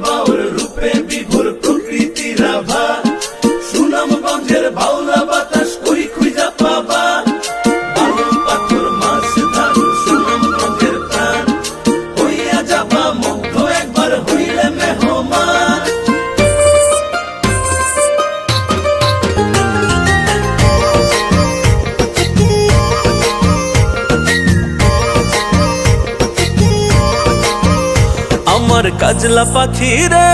বাউর রূপে বিভোর প্রকৃতির আভা, সুনামগঞ্জের বাউলা বাতাস কই খুঁজা পাবা। বালু পাথর মাছ ধান সুনামগঞ্জের প্রাণ, হইয়া যাবা মুগ্ধ একবার হইলে মেহমান। আমার কাজলা পাখি রে,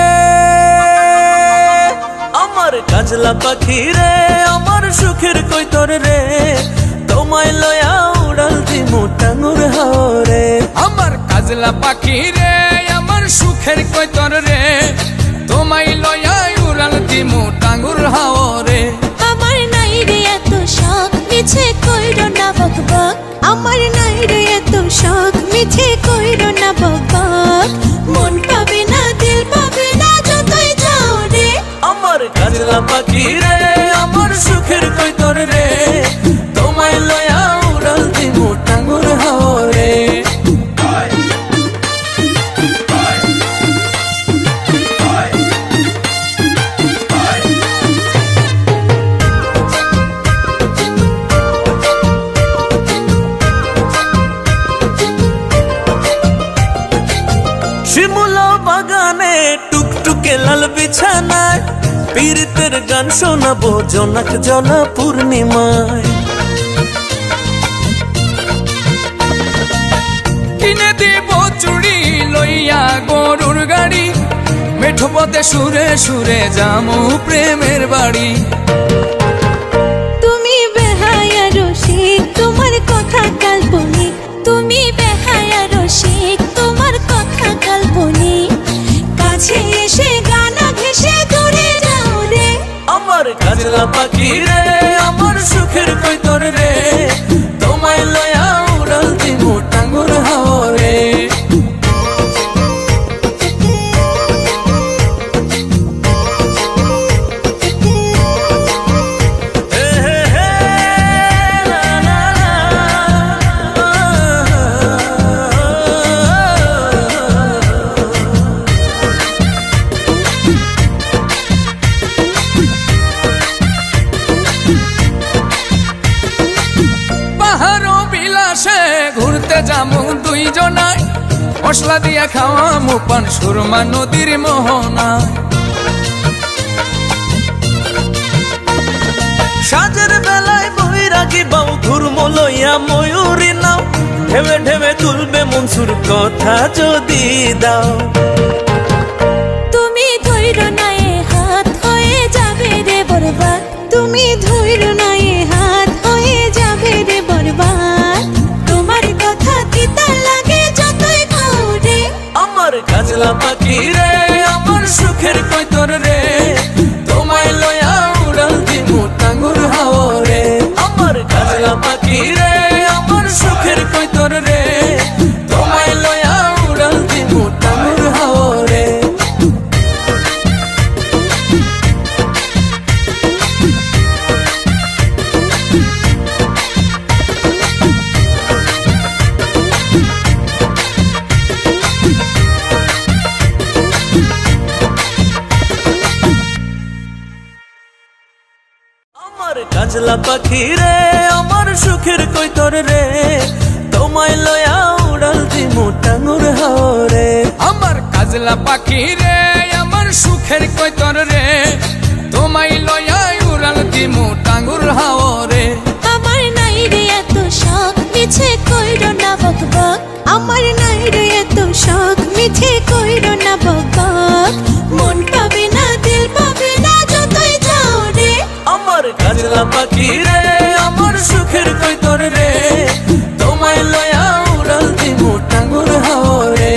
আমার কাজলা পাখি রে, আমার সুখের কৈতর রে, তোমায় লয়া উড়াল দিমু টাঙ্গুর হাওরে। আমার কাজলা পাখি রে, আমার সুখের কৈতর রে, তোমায় লয়া উড়াল দিমু টাঙ্গুর হাওরে। আমার নাই রে এত শখ মিছে কইরো না বকবক, আমার নাই রে এত শখ মিছে কইরো না বকবক। মন পাবে না দিল পাবে না যতই যাও রে। আমার কাজলা পাখি রে, আমার সুখের কৈতর রে, তোমায় লয়া উড়াল দিমু টাঙ্গুর হাওরে। শিমুলা বাগানে টুকটুকে লাল বিছানায়, পীড়িতের গান শোনাবো জোনাক জলা পূর্ণিমায়। কিনে দিব চুড়ি লইয়া গরুর গাড়ি, মেঠো পথে সুরে সুরে যামু প্রেমের বাড়ি। তুমি বেহায়া রসিক তোমার কথা কাল্পনিক, তুমি বেহায়া রসিক তোমার কথা কাল্পনিক। কাছে এসে গানা ঘেসে দূরে যাও রে। আমার কাজলা পাখি রে, আমার সুখের কৈতর রে, তোমায় লয়া উড়াল দিমু টাঙ্গুর হাওরে। পাহাড় বিলাসে ঘুরতে যামু দুইজনায়, মশলা দিয়া খাওয়া মুপান সুরমা নদীর মোহনায়। সাজের বেলায় বৈরাগী বাউ ঘুরম লইয়া ময়ূরী নাও, ঢেবে ঢেবে তুলবে মনসুর কথা যদি দাও। তুমি ধৈর্য নাই হাত হয়ে যাবে রে বরবাদ, তুমি ধৈর্য নাই হাত হয়ে যাবে রে বরবাদ। তোমার কথা তিতা লাগে যতই খাও রে। আমার কাজলা পাখি রে, আমার সুখের কৈতর রে, তোমায় লয়া উড়াল দিমু টাঙ্গুর হাওরে। আমার কাজলা পাখি রে, আমার সুখের কৈতর রে, তোমায় লয়া উড়াল দিমু টাঙ্গুর হাওরে। আমার কাজলা পাখি রে, আমার সুখের কৈতর রে, তোমায় লয়া উড়াল দিমু টাঙ্গুর হাওরে। আমার কাজলা পাখি রে, আমার সুখের কৈতর রে, তোমায় লয়া উড়াল দিমু টাঙ্গুর হাওরে। আমার নাই রে এত শখ মিছে কইরো না বকবক, আমার নাই রে এত শখ মিছে কইরো না বকবক। মন পাবে না দিল পাবে না যতই যাও রে। আমার কাজলা পাখি রে, আমার সুখের কৈতর রে, তোমায় লয়া উড়াল দিমু টাঙ্গুর হাওরে।